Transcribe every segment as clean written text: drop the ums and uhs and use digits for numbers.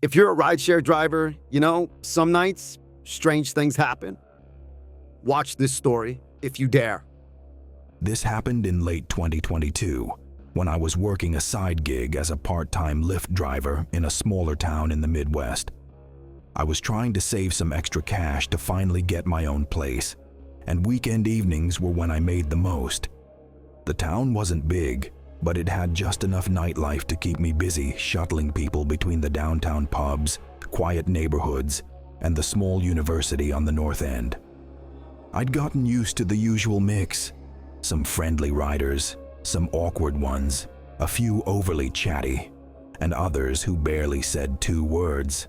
If you're a rideshare driver, some nights strange things happen. Watch this story if you dare. This happened in late 2022 when I was working a side gig as a part-time Lyft driver in a smaller town in the Midwest. I was trying to save some extra cash to finally get my own place, and weekend evenings were when I made the most. The town wasn't big, but it had just enough nightlife to keep me busy shuttling people between the downtown pubs, quiet neighborhoods, and the small university on the north end. I'd gotten used to the usual mix: some friendly riders, some awkward ones, a few overly chatty, and others who barely said 2 words.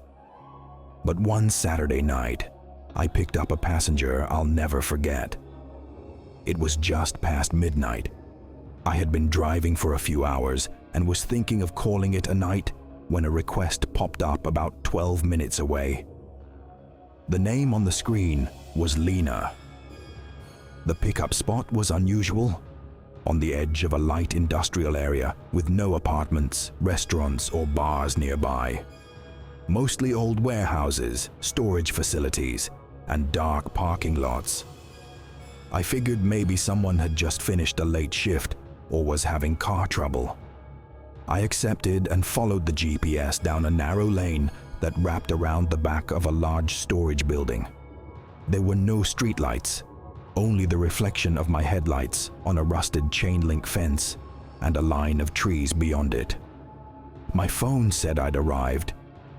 But one Saturday night, I picked up a passenger I'll never forget. It was just past midnight. I had been driving for a few hours and was thinking of calling it a night when a request popped up about 12 minutes away. The name on the screen was Lena. The pickup spot was unusual, on the edge of a light industrial area with no apartments, restaurants, or bars nearby. Mostly old warehouses, storage facilities, and dark parking lots. I figured maybe someone had just finished a late shift or was having car trouble. I accepted and followed the GPS down a narrow lane that wrapped around the back of a large storage building. There were no streetlights, only the reflection of my headlights on a rusted chain-link fence and a line of trees beyond it. My phone said I'd arrived,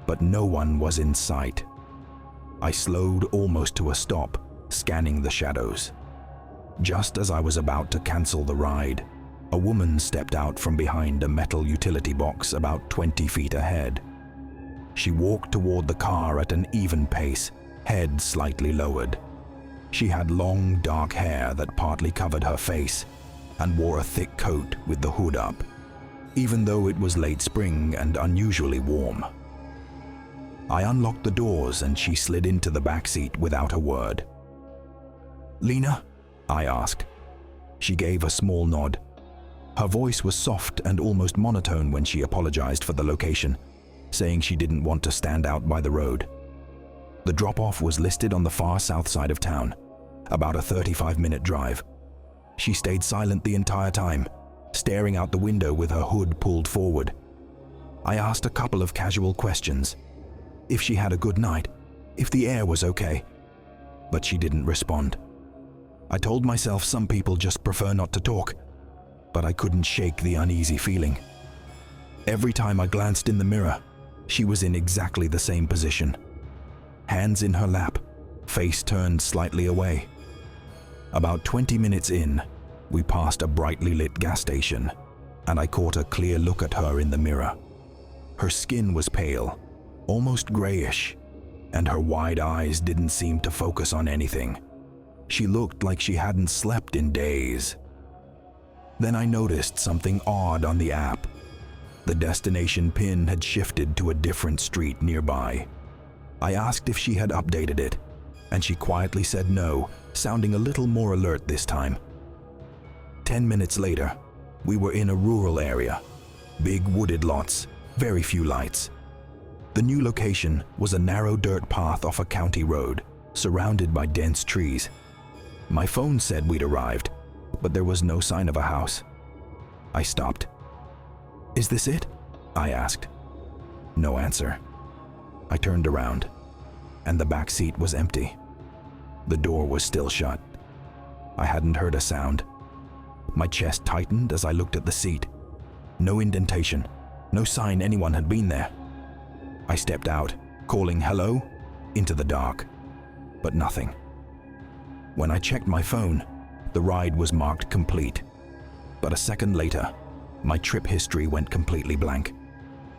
but no one was in sight. I slowed almost to a stop, scanning the shadows. Just as I was about to cancel the ride, a woman stepped out from behind a metal utility box about 20 feet ahead. She walked toward the car at an even pace, head slightly lowered. She had long, dark hair that partly covered her face and wore a thick coat with the hood up, even though it was late spring and unusually warm. I unlocked the doors and she slid into the back seat without a word. "Lena?" I asked. She gave a small nod. Her voice was soft and almost monotone when she apologized for the location, saying she didn't want to stand out by the road. The drop-off was listed on the far south side of town, about a 35-minute drive. She stayed silent the entire time, staring out the window with her hood pulled forward. I asked a couple of casual questions. If she had a good night, if the air was okay, but she didn't respond. I told myself some people just prefer not to talk, but I couldn't shake the uneasy feeling. Every time I glanced in the mirror, she was in exactly the same position. Hands in her lap, face turned slightly away. About 20 minutes in, we passed a brightly lit gas station, and I caught a clear look at her in the mirror. Her skin was pale, almost grayish, and her wide eyes didn't seem to focus on anything. She looked like she hadn't slept in days. Then I noticed something odd on the app. The destination pin had shifted to a different street nearby. I asked if she had updated it, and she quietly said no, sounding a little more alert this time. 10 minutes later, we were in a rural area. Big wooded lots, very few lights. The new location was a narrow dirt path off a county road, surrounded by dense trees. My phone said we'd arrived, but there was no sign of a house. I stopped. "Is this it?" I asked. No answer. I turned around, and the back seat was empty. The door was still shut. I hadn't heard a sound. My chest tightened as I looked at the seat. No indentation, no sign anyone had been there. I stepped out, calling hello, into the dark, but nothing. When I checked my phone, the ride was marked complete. But a second later, my trip history went completely blank.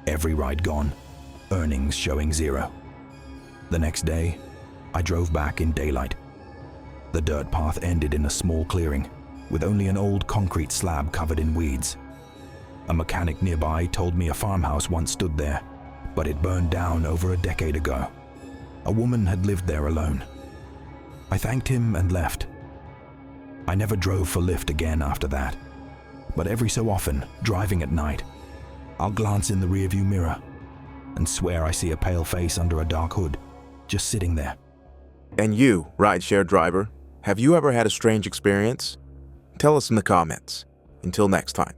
Every ride gone, earnings showing 0. The next day, I drove back in daylight. The dirt path ended in a small clearing, with only an old concrete slab covered in weeds. A mechanic nearby told me a farmhouse once stood there, but it burned down over a decade ago. A woman had lived there alone. I thanked him and left. I never drove for Lyft again after that, but every so often, driving at night, I'll glance in the rearview mirror. and swear I see a pale face under a dark hood, just sitting there. And you, rideshare driver, have you ever had a strange experience? Tell us in the comments. Until next time.